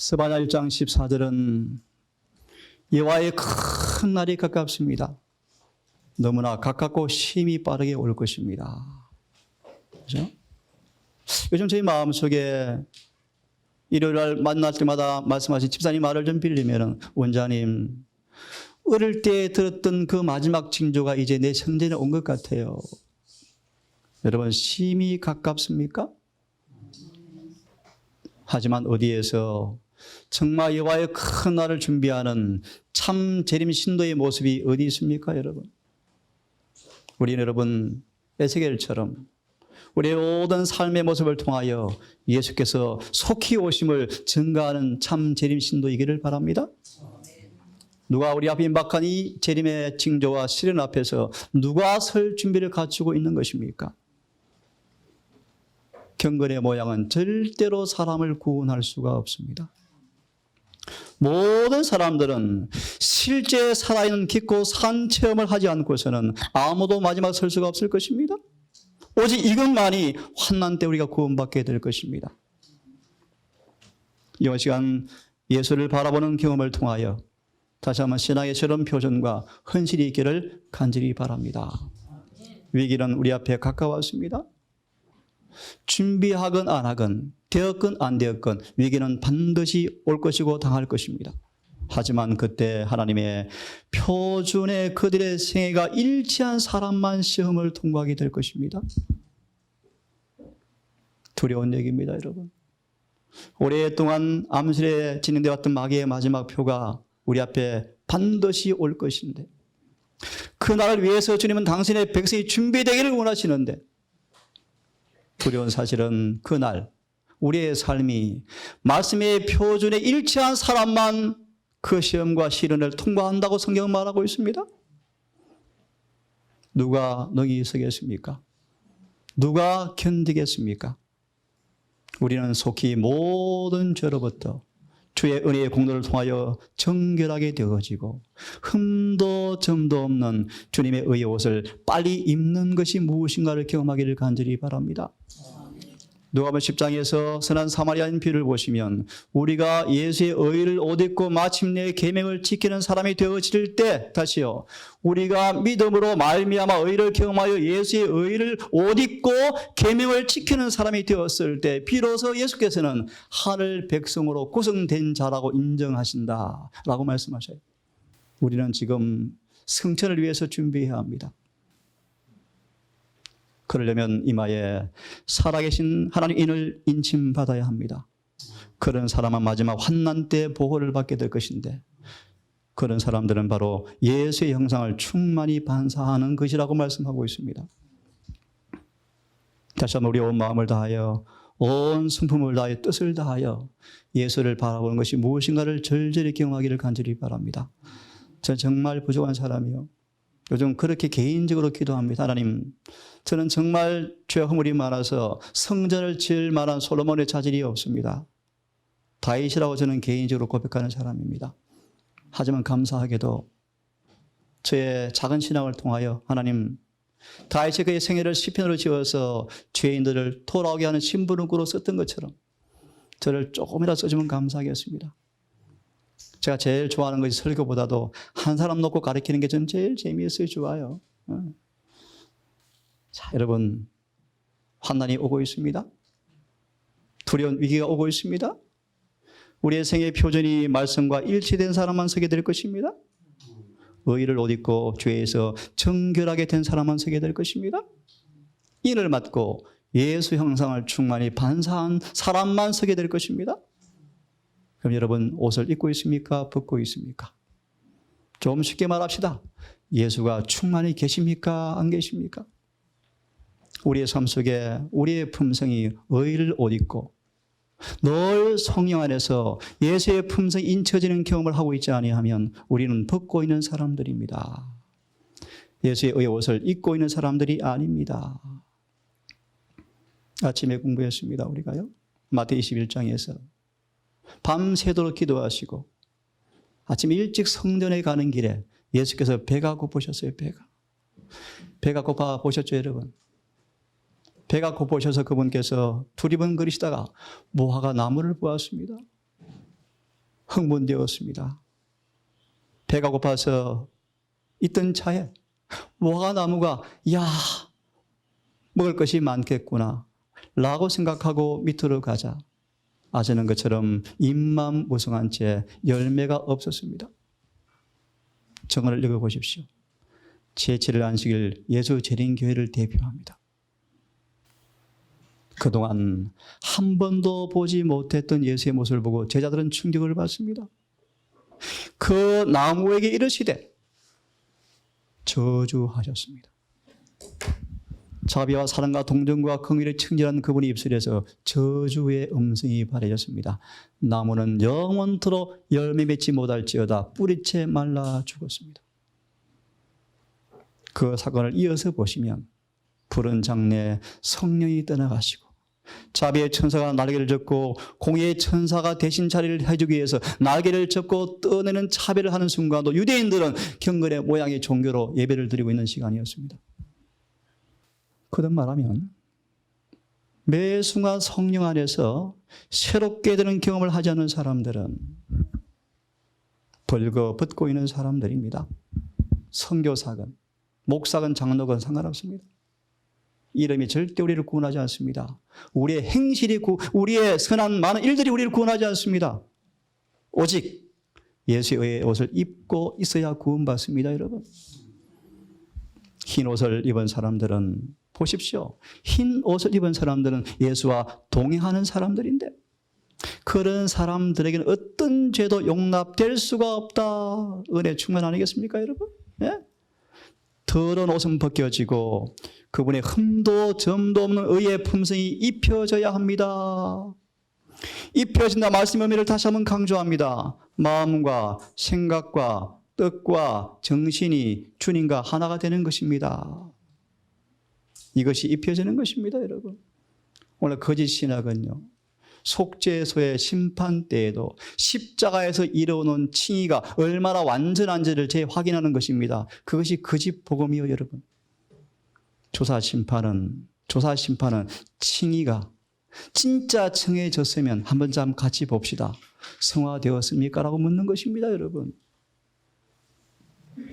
스바냐 1장 14절은 여호와의 큰 날이 가깝습니다. 너무나 가깝고 심히 빠르게 올 것입니다. 그렇죠? 요즘 저희 마음속에 일요일날 만날 때마다 말씀하신 집사님 말을 좀 빌리면, 원장님 어릴 때 들었던 그 마지막 징조가 이제 내 생전에 온 것 같아요. 여러분, 심히 가깝습니까? 하지만 어디에서 정말 여호와의 큰 날을 준비하는 참 재림 신도의 모습이 어디 있습니까, 여러분? 우리 여러분, 에스겔처럼 우리의 모든 삶의 모습을 통하여 예수께서 속히 오심을 증거하는 참 재림 신도이기를 바랍니다. 누가 우리 앞에 임박한 이 재림의 징조와 시련 앞에서 누가 설 준비를 갖추고 있는 것입니까? 경건의 모양은 절대로 사람을 구원할 수가 없습니다. 모든 사람들은 실제 살아있는 깊고 산 체험을 하지 않고서는 아무도 마지막 설 수가 없을 것입니다. 오직 이것만이 환난 때 우리가 구원받게 될 것입니다. 이번 시간 예수를 바라보는 경험을 통하여 다시 한번 신앙의 새로운 표준과 헌신이 있기를 간절히 바랍니다. 위기는 우리 앞에 가까웠습니다. 준비하건 안 하건, 되었건 안 되었건 위기는 반드시 올 것이고 당할 것입니다. 하지만 그때 하나님의 표준에 그들의 생애가 일치한 사람만 시험을 통과하게 될 것입니다. 두려운 얘기입니다, 여러분. 오랫동안 암실에 진행되어 왔던 마귀의 마지막 표가 우리 앞에 반드시 올 것인데, 그 날을 위해서 주님은 당신의 백성이 준비되기를 원하시는데, 두려운 사실은 그날 우리의 삶이 말씀의 표준에 일치한 사람만 그 시험과 시련을 통과한다고 성경은 말하고 있습니다. 누가 능히 서겠습니까? 누가 견디겠습니까? 우리는 속히 모든 죄로부터 주의 은혜의 공로를 통하여 정결하게 되어지고 흠도 점도 없는 주님의 의의 옷을 빨리 입는 것이 무엇인가를 경험하기를 간절히 바랍니다. 누가복음 10장에서 선한 사마리아인 비유를 보시면 우리가 예수의 의를 옷 입고 마침내 계명을 지키는 사람이 되어질 때, 다시요, 우리가 믿음으로 말미암아 의를 경험하여 예수의 의를 옷 입고 계명을 지키는 사람이 되었을 때 비로소 예수께서는 하늘 백성으로 구성된 자라고 인정하신다라고 말씀하셔요. 우리는 지금 승천을 위해서 준비해야 합니다. 그러려면 이마에 살아계신 하나님 인을 인침받아야 합니다. 그런 사람은 마지막 환난 때 보호를 받게 될 것인데, 그런 사람들은 바로 예수의 형상을 충만히 반사하는 것이라고 말씀하고 있습니다. 다시 한번 우리 온 마음을 다하여, 온 순품을 다하여, 뜻을 다하여 예수를 바라보는 것이 무엇인가를 절절히 경험하기를 간절히 바랍니다. 저는 정말 부족한 사람이요, 요즘 그렇게 개인적으로 기도합니다. 하나님, 저는 정말 죄 허물이 많아서 성전을 지을 만한 솔로몬의 자질이 없습니다. 다윗이라고 저는 개인적으로 고백하는 사람입니다. 하지만 감사하게도 저의 작은 신앙을 통하여 하나님, 다윗이 그의 생애를 시편으로 지어서 죄인들을 돌아오게 하는 심부름꾼으로 썼던 것처럼 저를 조금이라도 써주면 감사하겠습니다. 제가 제일 좋아하는 것이 설교보다도 한 사람 놓고 가르치는 게 저는 제일 재미있어요. 좋아요. 자, 여러분, 환난이 오고 있습니다. 두려운 위기가 오고 있습니다. 우리의 생의 표준이 말씀과 일치된 사람만 서게 될 것입니다. 의를 옷 입고 죄에서 정결하게 된 사람만 서게 될 것입니다. 인을 맡고 예수 형상을 충만히 반사한 사람만 서게 될 것입니다. 그럼 여러분, 옷을 입고 있습니까? 벗고 있습니까? 좀 쉽게 말합시다. 예수가 충만히 계십니까? 안 계십니까? 우리의 삶 속에 우리의 품성이 의를 옷 입고 늘 성령 안에서 예수의 품성이 인쳐지는 경험을 하고 있지 아니하면 우리는 벗고 있는 사람들입니다. 예수의 의의 옷을 입고 있는 사람들이 아닙니다. 아침에 공부했습니다, 우리가요. 마태복음 21장에서 밤새도록 기도하시고 아침 일찍 성전에 가는 길에 예수께서 배가 고프셨어요. 배가 고파 보셨죠, 여러분? 배가 고프셔서 그분께서 두리번거리시다가 무화과 나무를 보았습니다. 흥분되었습니다. 배가 고파서 있던 차에 무화과나무가 야 먹을 것이 많겠구나 라고 생각하고 밑으로 가자 아시는 것처럼 잎만 무성한 채 열매가 없었습니다. 정언을 읽어보십시오. 제7일 안식일 예수 재림교회를 대표합니다. 그동안 한 번도 보지 못했던 예수의 모습을 보고 제자들은 충격을 받습니다. 그 나무에게 이르시되 저주하셨습니다. 자비와 사랑과 동정과 긍휼을 충실한 그분의 입술에서 저주의 음성이 발해졌습니다. 나무는 영원토록 열매 맺지 못할지어다 뿌리채 말라 죽었습니다. 그 사건을 이어서 보시면 푸른 장래에 성령이 떠나가시고 자비의 천사가 날개를 접고 공의의 천사가 대신 자리를 해주기 위해서 날개를 접고 떠내는 차별을 하는 순간도 유대인들은 경건의 모양의 종교로 예배를 드리고 있는 시간이었습니다. 거듭말하면 매 순간 성령 안에서 새롭게 되는 경험을 하지 않는 사람들은 벌거벗고 있는 사람들입니다. 선교사건, 목사건, 장로건 상관없습니다. 이름이 절대 우리를 구원하지 않습니다. 우리의 행실이 우리의 선한 많은 일들이 우리를 구원하지 않습니다. 오직 예수의 옷을 입고 있어야 구원받습니다, 여러분. 흰 옷을 입은 사람들은 보십시오. 흰 옷을 입은 사람들은 예수와 동행하는 사람들인데 그런 사람들에게는 어떤 죄도 용납될 수가 없다. 은혜 충만 아니겠습니까, 여러분? 예? 더러운 옷은 벗겨지고 그분의 흠도 점도 없는 의의 품성이 입혀져야 합니다. 입혀진다 말씀의 의미를 다시 한번 강조합니다. 마음과 생각과 뜻과 정신이 주님과 하나가 되는 것입니다. 이것이 입혀지는 것입니다, 여러분. 오늘 거짓 신학은요, 속죄소의 심판 때에도 십자가에서 이루어놓은 칭의가 얼마나 완전한지를 재확인하는 것입니다. 그것이 거짓 복음이요, 여러분. 조사 심판은 칭의가 진짜 청해졌으면 한번 좀 같이 봅시다. 성화되었습니까? 라고 묻는 것입니다, 여러분.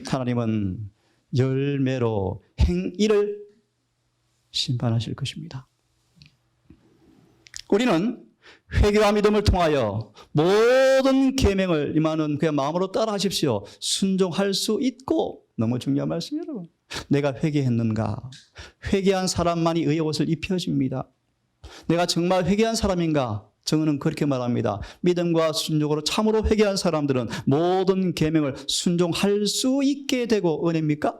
하나님은 열매로 행위를 심판하실 것입니다. 우리는 회개와 믿음을 통하여 모든 계명을 임하는 그의 마음으로 따라하십시오. 순종할 수 있고, 너무 중요한 말씀이에요, 여러분. 내가 회개했는가? 회개한 사람만이 의의 옷을 입혀집니다. 내가 정말 회개한 사람인가? 정은은 그렇게 말합니다. 믿음과 순종으로 참으로 회개한 사람들은 모든 계명을 순종할 수 있게 되고 은혜입니까?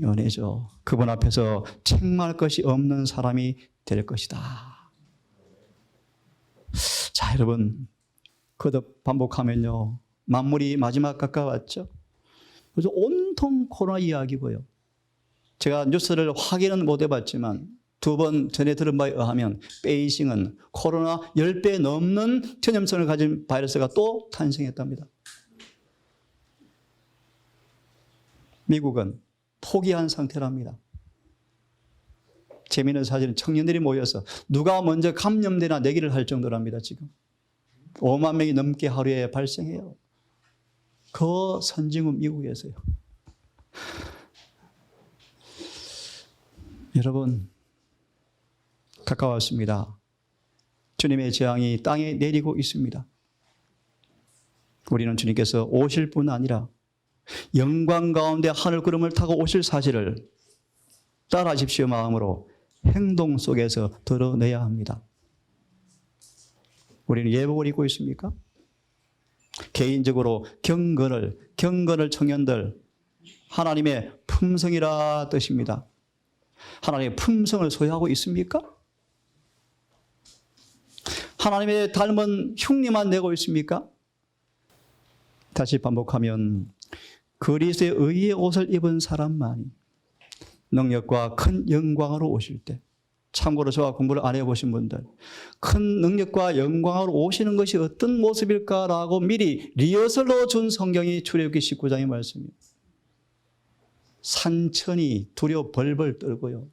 은혜죠. 그분 앞에서 책망할 것이 없는 사람이 될 것이다. 자, 여러분, 거듭 반복하면요, 만물이 마지막 가까웠죠. 그래서 온통 코로나 이야기고요. 제가 뉴스를 확인은 못 해봤지만 2번 전에 들은 바에 의하면 베이징은 코로나 10배 넘는 전염성을 가진 바이러스가 또 탄생했답니다. 미국은 포기한 상태랍니다. 재미있는 사실은 청년들이 모여서 누가 먼저 감염되나 내기를 할 정도랍니다. 지금 5만 명이 넘게 하루에 발생해요. 그 선진국 미국에서요. 여러분, 가까웠습니다. 주님의 재앙이 땅에 내리고 있습니다. 우리는 주님께서 오실 뿐 아니라 영광 가운데 하늘 구름을 타고 오실 사실을 따라하십시오 마음으로 행동 속에서 드러내야 합니다. 우리는 예복을 입고 있습니까? 개인적으로 경건을 청년들 하나님의 품성이라 뜻입니다. 하나님의 품성을 소유하고 있습니까? 하나님의 닮은 흉내만 내고 있습니까? 다시 반복하면 그리스도의 의의 옷을 입은 사람만이 능력과 큰 영광으로 오실 때, 참고로 저와 공부를 안 해보신 분들, 큰 능력과 영광으로 오시는 것이 어떤 모습일까라고 미리 리허설로 준 성경이 출애굽기 19장의 말씀입니다. 산천이 두려워 벌벌 떨고요.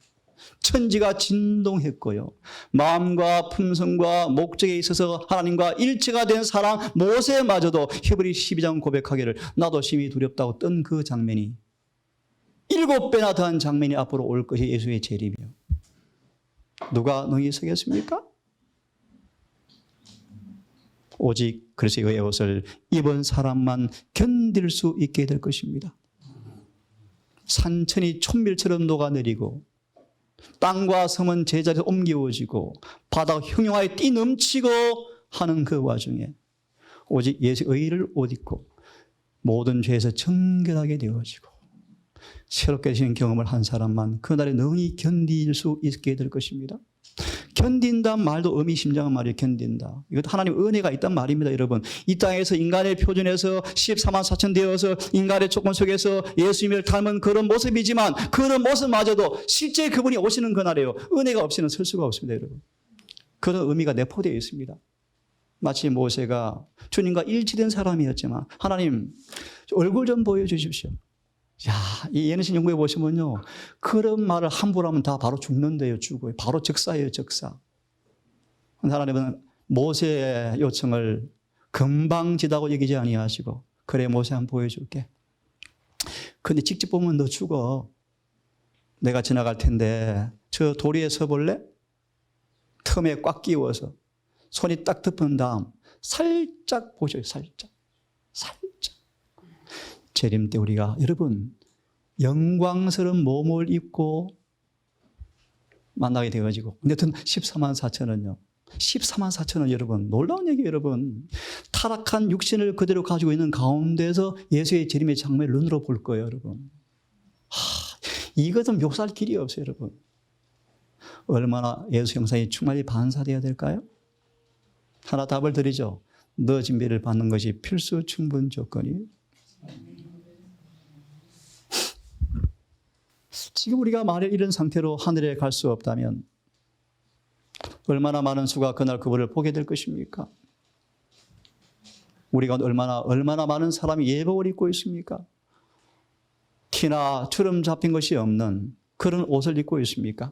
천지가 진동했고요. 마음과 품성과 목적에 있어서 하나님과 일치가 된 사람 모세마저도 히브리 12장 고백하기를 나도 심히 두렵다고 떤 그 장면이 7배나 더한 장면이 앞으로 올 것이 예수의 재림이요. 누가 능히 서겠습니까? 오직 그리스도의 옷을 입은 사람만 견딜 수 있게 될 것입니다. 산천이 촌밀처럼 녹아내리고 땅과 섬은 제자리에서 옮기워지고 바다가 흉흉하게 뛰넘치고 하는 그 와중에 오직 예수의 의를 옷 입고 모든 죄에서 정결하게 되어지고 새롭게 되시는 경험을 한 사람만 그날에 능히 견딜 수 있게 될 것입니다. 견딘다 말도 의미심장한 말이에요. 견딘다. 이것도 하나님의 은혜가 있단 말입니다. 여러분. 이 땅에서 인간의 표준에서 14만 4천 되어서 인간의 조건 속에서 예수님을 닮은 그런 모습이지만 그런 모습마저도 실제 그분이 오시는 그날이에요. 은혜가 없이는 설 수가 없습니다. 여러분. 그런 의미가 내포되어 있습니다. 마치 모세가 주님과 일치된 사람이었지만 하나님 얼굴 좀 보여주십시오. 야, 이 예능신 연구해 보시면요. 그런 말을 함부로 하면 다 바로 죽는데요. 죽어요. 바로 즉사예요. 즉사. 하나님은 모세의 요청을 금방지다고 여기지 아니하시고 그래 모세 한번 보여줄게. 근데 직접 보면 너 죽어. 내가 지나갈 텐데 저 돌 위에 서볼래? 틈에 꽉 끼워서 손이 딱 덮은 다음 살짝 보셔요. 살짝. 재림 때 우리가 여러분 영광스러운 몸을 입고 만나게 되어지고 근데 14만 4천은요. 14만 4천은 여러분 놀라운 얘기예요. 여러분. 타락한 육신을 그대로 가지고 있는 가운데서 예수의 재림의 장면을 눈으로 볼 거예요. 여러분. 이것은 묘사할 길이 없어요. 여러분. 얼마나 예수 형상이 충만히 반사되어야 될까요? 하나 답을 드리죠. 너 진비를 받는 것이 필수 충분 조건이에요. 지금 우리가 만일 이런 상태로 하늘에 갈 수 없다면 얼마나 많은 수가 그날 그분을 보게 될 것입니까? 우리가 얼마나 많은 사람이 예복을 입고 있습니까? 티나 주름 잡힌 것이 없는 그런 옷을 입고 있습니까?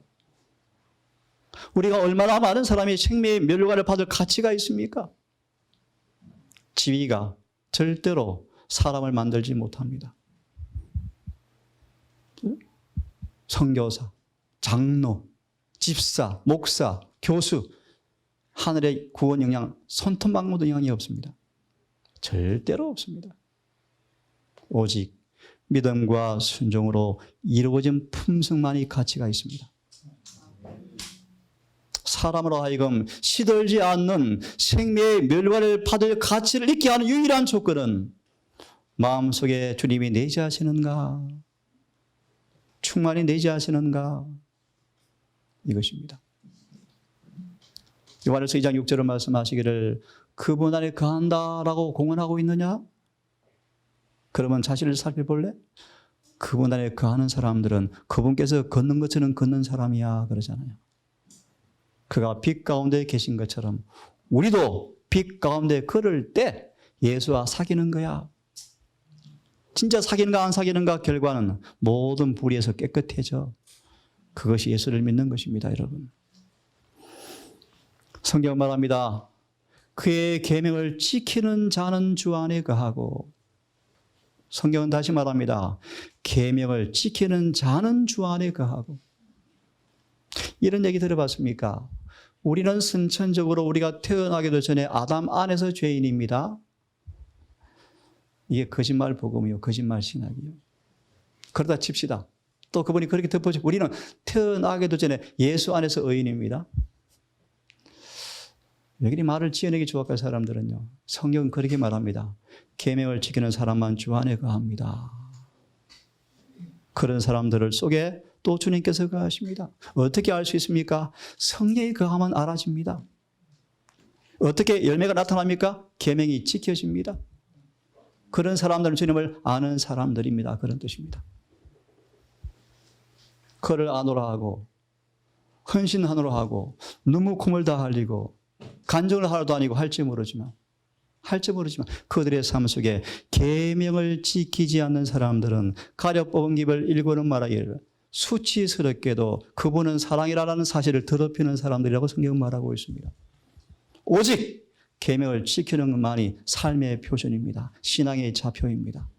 우리가 얼마나 많은 사람이 생명의 멸류관을 받을 가치가 있습니까? 지위가 절대로 사람을 만들지 못합니다. 선교사, 장로, 집사, 목사, 교수, 하늘의 구원 영향, 손톱만큼도 영향이 없습니다. 절대로 없습니다. 오직 믿음과 순종으로 이루어진 품성만이 가치가 있습니다. 사람으로 하여금 시들지 않는 생명의 멸관을 받을 가치를 있게 하는 유일한 조건은 마음속에 주님이 내재하시는가, 충만히 내재하시는가, 이것입니다. 요한일서 2장 6절을 말씀하시기를 그분 안에 거한다라고 공언하고 있느냐? 그러면 자신을 살펴볼래? 그분 안에 거하는 사람들은 그분께서 걷는 것처럼 걷는 사람이야 그러잖아요. 그가 빛 가운데 계신 것처럼 우리도 빛 가운데 걸을 때 예수와 사귀는 거야. 진짜 사귀는가 안 사귀는가 결과는 모든 불의에서 깨끗해져. 그것이 예수를 믿는 것입니다, 여러분. 성경 말합니다. 그의 계명을 지키는 자는 주 안에 거하고, 성경은 다시 말합니다. 계명을 지키는 자는 주 안에 거하고. 이런 얘기 들어봤습니까? 우리는 선천적으로 우리가 태어나기도 전에 아담 안에서 죄인입니다. 이게 거짓말 복음이요, 거짓말 신학이요. 그러다 칩시다. 또 그분이 그렇게 덮어줘. 우리는 태어나기도 전에 예수 안에서 의인입니다. 왜 그리 말을 지어내기 좋아할 사람들은요. 성경은 그렇게 말합니다. 계명을 지키는 사람만 주 안에 거합니다. 그런 사람들을 속에 또 주님께서 거하십니다. 어떻게 알 수 있습니까? 성령이 거하면 알아집니다. 어떻게 열매가 나타납니까? 계명이 지켜집니다. 그런 사람들은 주님을 아는 사람들입니다. 그런 뜻입니다. 그를 아노라 하고 헌신하노라 하고 눈물콧물 다 흘리고 간증을 하러도 아니고 할지 모르지만 그들의 삶 속에 계명을 지키지 않는 사람들은 가려 뽑은 깁을 일고는 말하기를 수치스럽게도 그분은 사랑이라는 사실을 더럽히는 사람들이라고 성경은 말하고 있습니다. 오직 계명을 지키는 것만이 삶의 표준입니다. 신앙의 좌표입니다.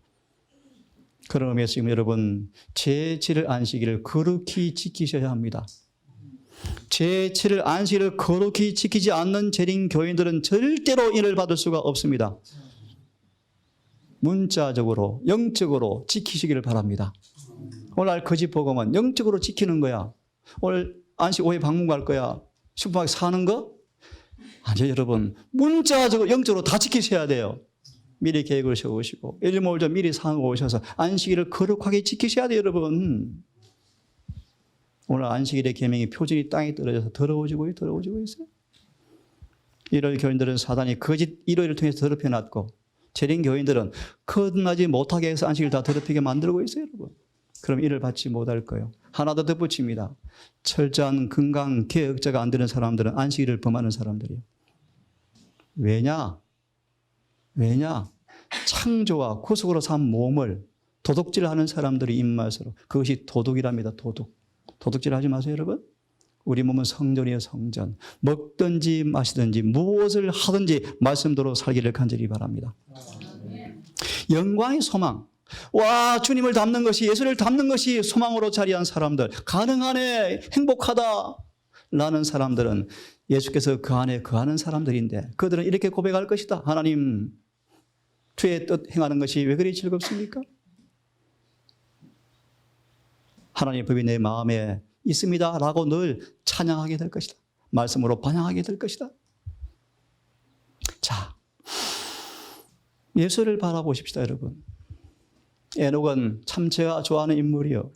그런 의미에서 지금 여러분 제7일 안식일을 거룩히 지키셔야 합니다. 제7일 안식일을 거룩히 지키지 않는 재림 교인들은 절대로 인을 받을 수가 없습니다. 문자적으로 영적으로 지키시기를 바랍니다. 오늘 그 집 복음은 영적으로 지키는 거야. 오늘 안식 5회 방문 갈 거야. 슈퍼마켓 사는 거? 아니요, 여러분. 문자적으로 영적으로 다 지키셔야 돼요. 미리 계획을 세우시고 일몰 전 미리 상을 오셔서 안식일을 거룩하게 지키셔야 돼요, 여러분. 오늘 안식일의 계명이 표준이 땅에 떨어져서 더러워지고 있어요. 일요일 교인들은 사단이 거짓 일요일을 통해서 더럽혀놨고 재림 교인들은 거듭나지 못하게 해서 안식일 다 더럽히게 만들고 있어요, 여러분. 그럼 이를 받지 못할 거예요. 하나 더 덧붙입니다. 철저한 건강 개혁자가 안 되는 사람들은 안식일을 범하는 사람들이에요. 왜냐? 창조와 구속으로 산 몸을 도둑질하는 사람들이 입맛으로. 그것이 도둑이랍니다. 도둑질 하지 마세요, 여러분. 우리 몸은 성전이에요, 성전. 먹든지 마시든지 무엇을 하든지 말씀대로 살기를 간절히 바랍니다. 영광의 소망. 와, 주님을 닮는 것이, 예수를 닮는 것이 소망으로 자리한 사람들. 가능하네, 행복하다 라는 사람들은 예수께서 그 안에 거하는 사람들인데 그들은 이렇게 고백할 것이다. 하나님, 주의 뜻 행하는 것이 왜 그리 즐겁습니까? 하나님의 법이 내 마음에 있습니다 라고 늘 찬양하게 될 것이다. 말씀으로 반영하게 될 것이다. 자, 예수를 바라보십시다, 여러분. 에녹은 참 제가 좋아하는 인물이요.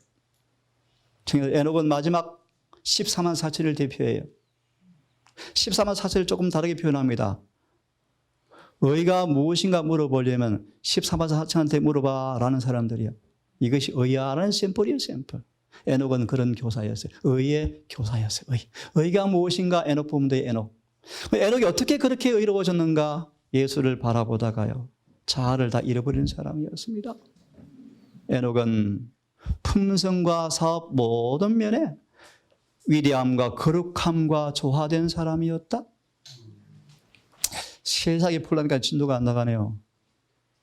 에녹은 마지막 14만 4천을 대표해요. 14만 4천을 조금 다르게 표현합니다. 의가 무엇인가 물어보려면 14만 4천한테 물어봐 라는 사람들이요. 이것이 의야라는 샘플이에요, 샘플. 에녹은 그런 교사였어요. 의의 교사였어요. 의가 무엇인가 에녹 보면 돼요, 에녹. 에녹이 어떻게 그렇게 의로워졌는가? 예수를 바라보다가요, 자아를 다 잃어버리는 사람이었습니다. 에녹은 품성과 사업 모든 면에 위대함과 거룩함과 조화된 사람이었다. 세상이 풀라니까 진도가 안 나가네요.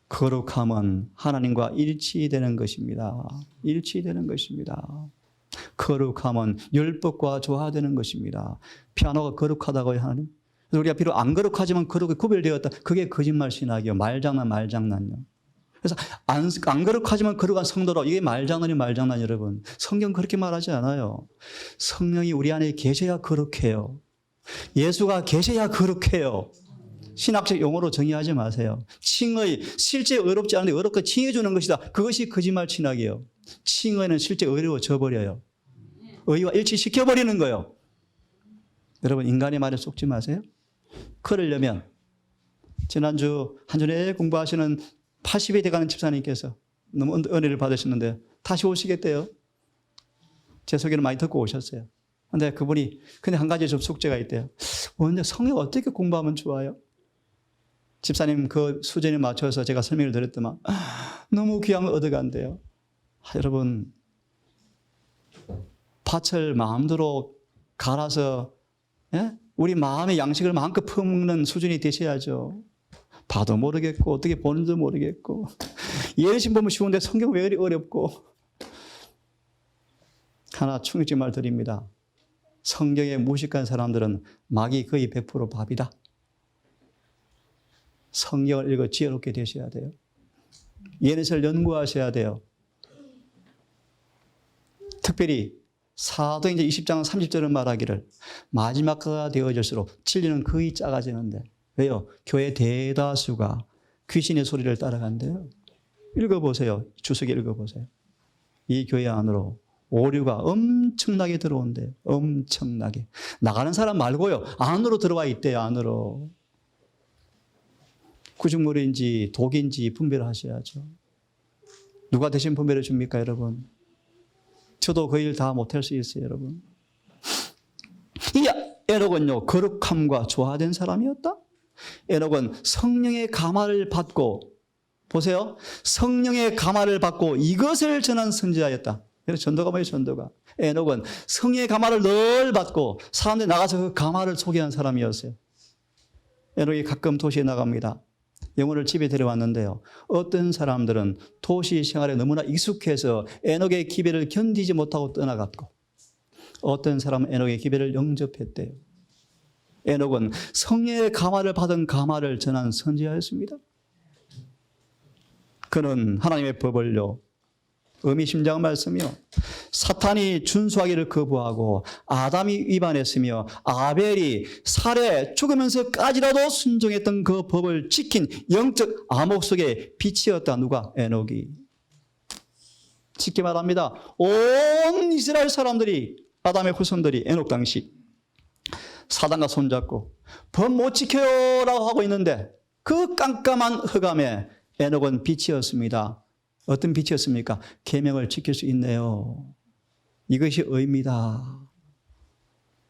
거룩함은 하나님과 일치되는 것입니다. 일치되는 것입니다. 거룩함은 율법과 조화되는 것입니다. 피아노가 거룩하다고요, 하나님? 우리가 비록 안 거룩하지만 거룩이 구별되었다. 그게 거짓말 신학이요. 말장난요. 그래서 안 거룩하지만 거룩한 성도로, 이게 말장난이 여러분. 성경 그렇게 말하지 않아요. 성령이 우리 안에 계셔야 거룩해요. 예수가 계셔야 거룩해요. 신학적 용어로 정의하지 마세요. 칭의, 실제 의롭지 않은데 의롭게 칭해주는 것이다. 그것이 거짓말 신학이에요. 칭의는 실제 의로워져 버려요. 의와 일치시켜버리는 거예요. 여러분, 인간의 말에 속지 마세요. 그러려면 지난주 한 주에 공부하시는 80이 돼가는 집사님께서 너무 은혜를 받으셨는데 다시 오시겠대요. 제 소개를 많이 듣고 오셨어요. 근데 그분이 근데 한 가지 좀 숙제가 있대요. 근데 성경 어떻게 공부하면 좋아요? 집사님 그 수준에 맞춰서 제가 설명을 드렸더만 너무 귀한 걸 얻어간대요. 여러분, 밭을 마음대로 갈아서 우리 마음의 양식을 마음껏 퍼먹는 수준이 되셔야죠. 봐도 모르겠고 어떻게 보는지도 모르겠고 예수님 보면 쉬운데 성경 왜 이리 어렵고. 하나 충격적인 말 드립니다. 성경에 무식한 사람들은 막이 거의 100% 밥이다. 성경을 읽어 지혜롭게 되셔야 돼요. 예언서를 연구하셔야 돼요. 특별히 사도행전 20장 30절은 말하기를 마지막가 되어질수록 진리는 거의 작아지는데 왜요? 교회 대다수가 귀신의 소리를 따라간대요. 읽어보세요. 주석에 읽어보세요. 이 교회 안으로 오류가 엄청나게 들어온대요. 엄청나게. 나가는 사람 말고요. 안으로 들어와 있대요. 안으로. 구중물인지 독인지 분별을 하셔야죠. 누가 대신 분별해 줍니까, 여러분? 저도 그 일 다 못할 수 있어요, 여러분. 이 에녹은요, 거룩함과 조화된 사람이었다. 에녹은 성령의 감화를 받고, 보세요. 성령의 감화를 받고 이것을 전한 선지자였다. 전도가 뭐예요, 전도가? 에녹은 성의 가마를 늘 받고 사람들이 나가서 그 가마를 소개한 사람이었어요. 에녹이 가끔 도시에 나갑니다. 영혼을 집에 데려왔는데요. 어떤 사람들은 도시 생활에 너무나 익숙해서 에녹의 기별을 견디지 못하고 떠나갔고, 어떤 사람은 에녹의 기별을 영접했대요. 에녹은 성의 가마를 받은 가마를 전한 선지자였습니다. 그는 하나님의 법을요, 의미심장한 말씀이요, 사탄이 준수하기를 거부하고 아담이 위반했으며 아벨이 살해 죽으면서까지라도 순종했던 그 법을 지킨 영적 암흑 속의 빛이었다. 누가? 에녹이. 쉽게 말합니다. 온 이스라엘 사람들이, 아담의 후손들이 에녹 당시 사단과 손잡고 법 못 지켜요라고 하고 있는데 그 깜깜한 흑암에 에녹은 빛이었습니다. 어떤 빛이었습니까? 계명을 지킬 수 있네요. 이것이 의미다.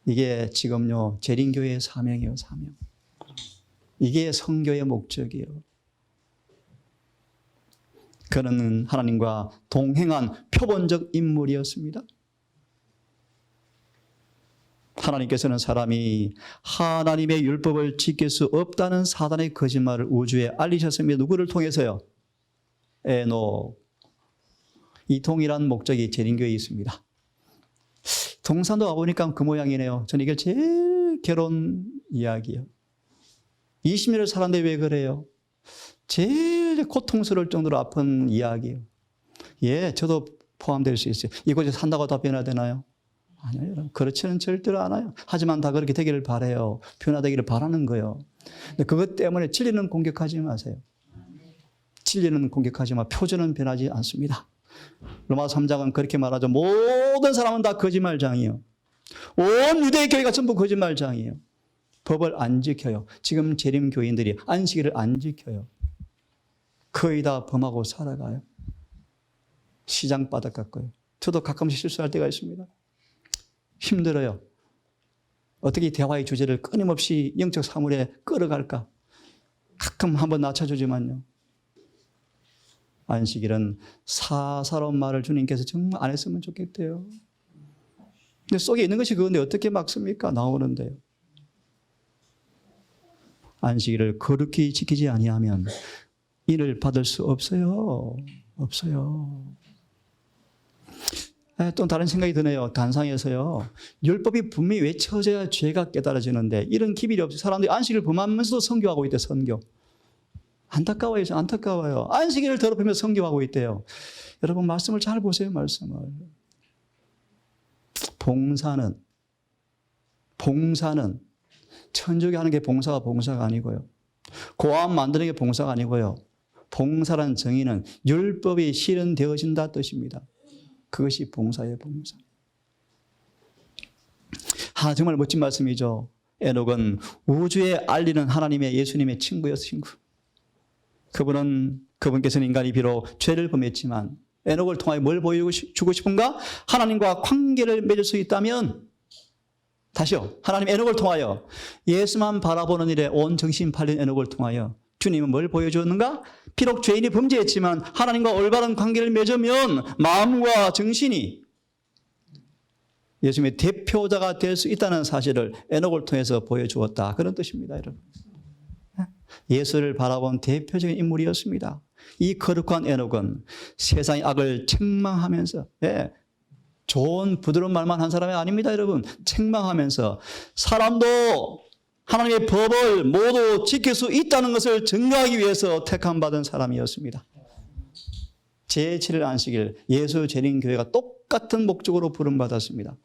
이게 지금요, 재림교회의 사명이에요, 사명. 이게 성교의 목적이에요. 그는 하나님과 동행한 표본적 인물이었습니다. 하나님께서는 사람이 하나님의 율법을 지킬 수 없다는 사단의 거짓말을 우주에 알리셨습니다. 누구를 통해서요? 에녹. 이 동일한 목적이 재림교회에 있습니다. 동산도 와보니까 그 모양이네요. 저는 이게 제일 괴로운 이야기예요. 20년을 살았는데 왜 그래요? 제일 고통스러울 정도로 아픈 이야기예요. 예, 저도 포함될 수 있어요. 이곳에 산다고 다 변화되나요? 아니요, 여러분. 그렇지는 절대로 않아요. 하지만 다 그렇게 되기를 바라요. 변화되기를 바라는 거예요. 근데 그것 때문에 진리는 공격하지 마세요. 진리는 공격하지만 표준은 변하지 않습니다. 로마서 3장은 그렇게 말하죠. 모든 사람은 다 거짓말장이에요. 온 유대의 교회가 전부 거짓말장이에요. 법을 안 지켜요. 지금 재림 교인들이 안식일을 안 지켜요. 거의 다 범하고 살아가요. 시장 바닥 같고요. 저도 가끔씩 실수할 때가 있습니다. 힘들어요. 어떻게 대화의 주제를 끊임없이 영적 사물에 끌어갈까? 가끔 한번 낮춰주지만요. 안식일은 사사로운 말을 주님께서 정말 안 했으면 좋겠대요. 근데 속에 있는 것이 그건데 어떻게 막습니까? 나오는데요. 안식일을 거룩히 지키지 아니하면 인을 받을 수 없어요. 없어요. 또 다른 생각이 드네요. 단상에서요. 율법이 분명히 외쳐져야 죄가 깨달아지는데 이런 기별이 없이 사람들이 안식일을 범하면서도 선교하고 있대, 선교. 안타까워요. 안타까워요. 안식일을 더럽히며 선교하고 있대요. 여러분 말씀을 잘 보세요. 말씀을. 봉사는 천주교 하는 게 봉사가 아니고요. 고아원 만드는 게 봉사가 아니고요. 봉사란 정의는 율법이 실현되어진다 뜻입니다. 그것이 봉사예요, 봉사. 정말 멋진 말씀이죠. 에녹은 우주에 알리는 하나님의 예수님의 친구였어요, 친구. 그분께서는 인간이 비록 죄를 범했지만 에녹을 통하여 뭘 보여주고 싶은가? 하나님과 관계를 맺을 수 있다면, 다시요. 하나님 에녹을 통하여 예수만 바라보는 일에 온 정신 팔린 에녹을 통하여 주님은 뭘 보여주었는가? 비록 죄인이 범죄했지만 하나님과 올바른 관계를 맺으면 마음과 정신이 예수님의 대표자가 될 수 있다는 사실을 에녹을 통해서 보여주었다. 그런 뜻입니다, 여러분. 예수를 바라본 대표적인 인물이었습니다. 이 거룩한 에녹은 세상의 악을 책망하면서, 좋은 부드러운 말만 한 사람이 아닙니다, 여러분. 책망하면서 사람도 하나님의 법을 모두 지킬 수 있다는 것을 증거하기 위해서 택함받은 사람이었습니다. 제7일 안식일, 예수 재림교회가 똑같은 목적으로 부름받았습니다.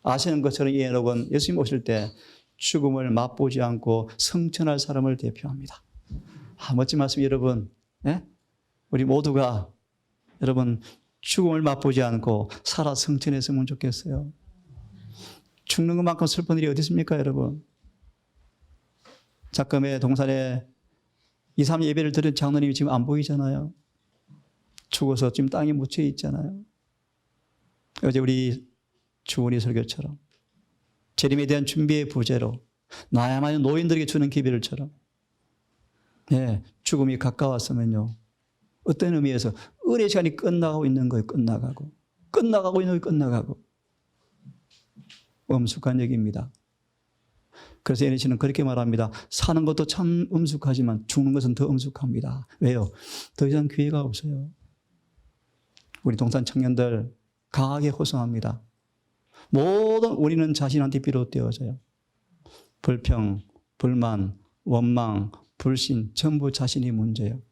아시는 것처럼 이 에녹은 예수님 오실 때 죽음을 맛보지 않고 성천할 사람을 대표합니다. 멋진 말씀, 여러분. 우리 모두가 여러분 죽음을 맛보지 않고 살아 성천했으면 좋겠어요. 죽는 것만큼 슬픈 일이 어디 있습니까, 여러분? 작금의 동산에 2, 3 예배를 드린 장로님이 지금 안 보이잖아요. 죽어서 지금 땅에 묻혀 있잖아요. 어제 우리 주원이 설교처럼 재림에 대한 준비의 부재로 나야말로 노인들에게 주는 기별처럼 죽음이 가까웠으면요. 어떤 의미에서 은혜 시간이 끝나가고 있는 거예요. 끝나가고. 끝나가고 있는 게 끝나가고. 엄숙한 얘기입니다. 그래서 NH는 그렇게 말합니다. 사는 것도 참 엄숙하지만 죽는 것은 더 엄숙합니다. 왜요? 더 이상 기회가 없어요. 우리 동산 청년들 강하게 호소합니다. 모든 우리는 자신한테 비롯되어져요. 불평, 불만, 원망, 불신 전부 자신이 문제예요.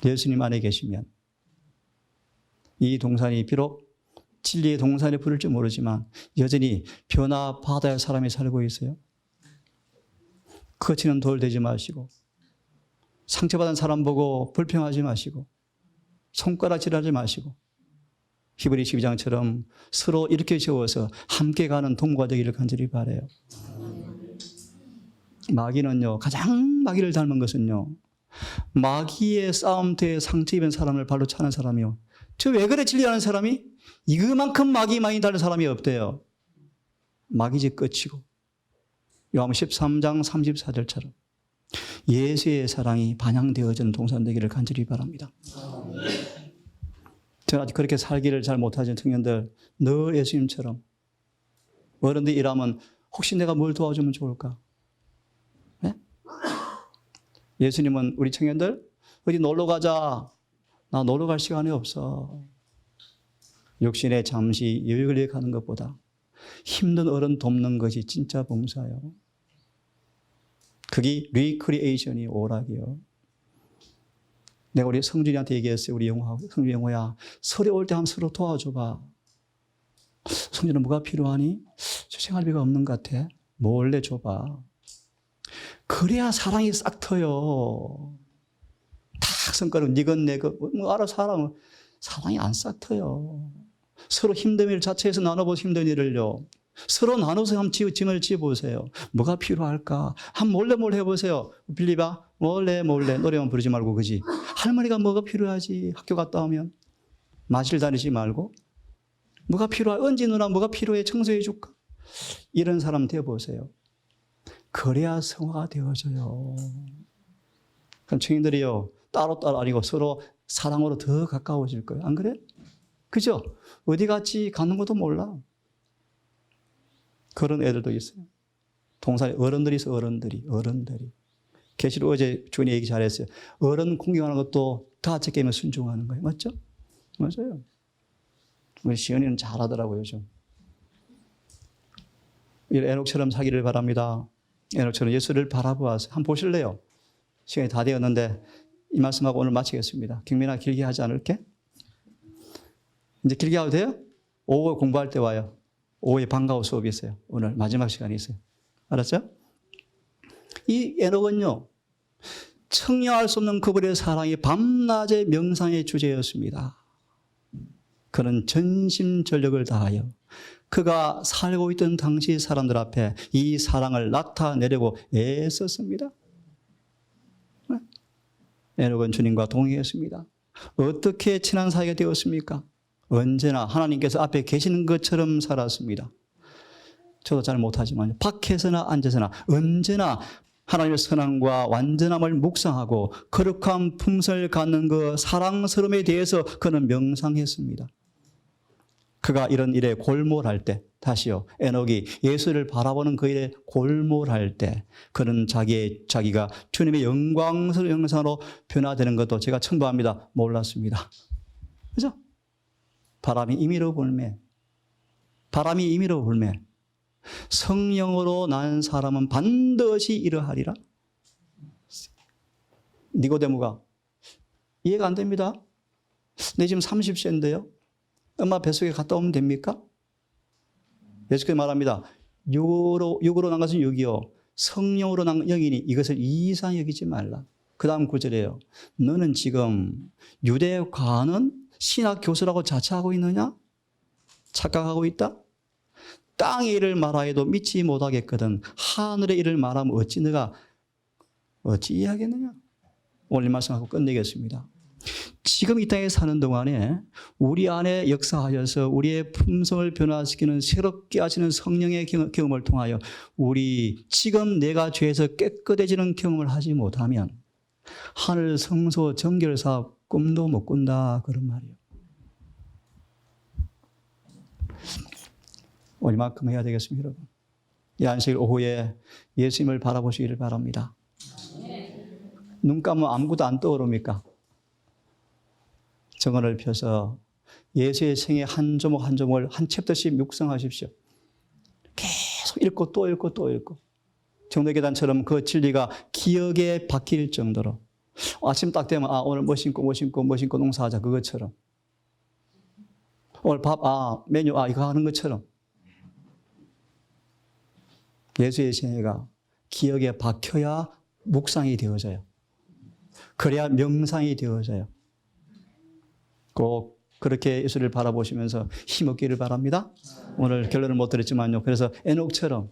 예수님 안에 계시면 이 동산이 비록 진리의 동산에 부를지 모르지만 여전히 변화받아야 할 사람이 살고 있어요. 거치는 돌 되지 마시고 상처받은 사람 보고 불평하지 마시고 손가락질하지 마시고 히브리 12장처럼 서로 이렇게 세워서 함께 가는 동무가 되기를 간절히 바라요. 마귀는요, 가장 마귀를 닮은 것은요, 마귀의 싸움터에 상처 입은 사람을 발로 차는 사람이요. 저 왜 그래 진리하는 사람이? 이거만큼 마귀 많이 다른 사람이 없대요. 마귀지 끝이고. 요한복음 13장 34절처럼 예수의 사랑이 반영되어지는 동산 되기를 간절히 바랍니다. 저는 아직 그렇게 살기를 잘 못하는 청년들 늘 예수님처럼 어른들이 일하면 혹시 내가 뭘 도와주면 좋을까? 네? 예수님은 우리 청년들 어디 놀러 가자. 나 놀러 갈 시간이 없어. 욕심에 잠시 여유를 위해 가는 것보다 힘든 어른 돕는 것이 진짜 봉사예요. 그게 리크리에이션이 오락이요. 내가 우리 성준이한테 얘기했어요. 우리 성준이 영호야, 설에 올 때 한번 서로 도와줘봐. 성준아 뭐가 필요하니? 저 생활비가 없는 것 같아. 몰래 줘봐. 그래야 사랑이 싹 터요. 탁 성과로 니건 내건 뭐 알아서 하라면 사랑이 안 싹 터요. 서로 힘든 일 자체에서 나눠보고 힘든 일을요. 서로 나눠서 한번 짐을 지어보세요. 뭐가 필요할까? 한 몰래 해보세요. 빌리바 몰래 노래만 부르지 말고 그지? 할머니가 뭐가 필요하지? 학교 갔다 오면 마실 다니지 말고 뭐가 필요해? 은지 누나 뭐가 필요해? 청소해 줄까? 이런 사람 되어보세요. 그래야 성화가 되어져요. 그럼 청인들이요 따로따로 아니고 서로 사랑으로 더 가까워질 거예요. 안 그래? 그죠? 어디 갔지? 가는 것도 몰라. 그런 애들도 있어요. 동산에 어른들이 있어. 어른들이. 계시록 어제 주원이 얘기 잘했어요. 어른 공경하는 것도 다째 깨면 순종하는 거예요. 맞죠? 맞아요. 우리 시연이는 잘하더라고요. 좀. 에녹처럼 사기를 바랍니다. 에녹처럼 예수를 바라보아서 한번 보실래요? 시간이 다 되었는데 이 말씀하고 오늘 마치겠습니다. 경민아 길게 하지 않을게? 이제 길게 하도 돼요? 오후에 공부할 때 와요. 오후에 방과후 수업이 있어요. 오늘 마지막 시간이 있어요. 알았죠? 이 에녹은요, 청량할 수 없는 그분의 사랑이 밤낮의 명상의 주제였습니다. 그는 전심전력을 다하여 그가 살고 있던 당시 사람들 앞에 이 사랑을 나타내려고 애썼습니다. 에녹은 주님과 동행했습니다. 어떻게 친한 사이가 되었습니까? 언제나 하나님께서 앞에 계시는 것처럼 살았습니다. 저도 잘 못하지만 밖에서나 앉아서나 언제나 하나님의 선함과 완전함을 묵상하고 거룩한 품성을 갖는 그 사랑스러움에 대해서 그는 명상했습니다. 그가 이런 일에 골몰할 때, 다시요, 에녹이 예수를 바라보는 그 일에 골몰할 때 그는 자기가 주님의 영광스러운 형상으로 변화되는 것도 제가 첨부합니다. 몰랐습니다. 그죠? 바람이 임의로 불매. 성령으로 난 사람은 반드시 이러하리라. 니고데모가 이해가 안 됩니다. 내 지금 30세인데요. 엄마 뱃속에 갔다 오면 됩니까? 예수께서 말합니다. 육으로 난 것은 육이요. 성령으로 난 영이니 이것을 이상히 여기지 말라. 그 다음 구절이에요. 너는 지금 유대과는 신학 교수라고 자처하고 있느냐? 착각하고 있다? 땅의 일을 말하여도 믿지 못하겠거든. 하늘의 일을 말하면 어찌 이해하겠느냐? 오늘 말씀하고 끝내겠습니다. 지금 이 땅에 사는 동안에 우리 안에 역사하셔서 우리의 품성을 변화시키는 새롭게 하시는 성령의 경험을 통하여 우리 지금 내가 죄에서 깨끗해지는 경험을 하지 못하면 하늘 성소 정결 사업 꿈도 못 꾼다 그런 말이에요. 얼마큼 해야 되겠습니까, 여러분? 이 안식 오후에 예수님을 바라보시기를 바랍니다. 눈 감으면 아무것도 안 떠오릅니까? 정언을 펴서 예수의 생애 한 조목 한 조목을 한 챕터씩 묵상하십시오. 계속 읽고 또 읽고 또 읽고. 정도계단처럼 그 진리가 기억에 박힐 정도로. 아침 딱 되면 오늘 뭐 신고 농사하자 그것처럼. 오늘 밥 메뉴 이거 하는 것처럼. 예수의 생애가 기억에 박혀야 묵상이 되어져요. 그래야 명상이 되어져요. 꼭 그렇게 예수를 바라보시면서 힘없기를 바랍니다. 오늘 결론을 못 드렸지만요. 그래서 에녹처럼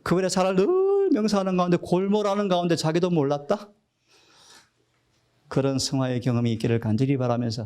그분의 살을 늘 명상하는 가운데 골몰하는 가운데 자기도 몰랐다. 그런 성화의 경험이 있기를 간절히 바라면서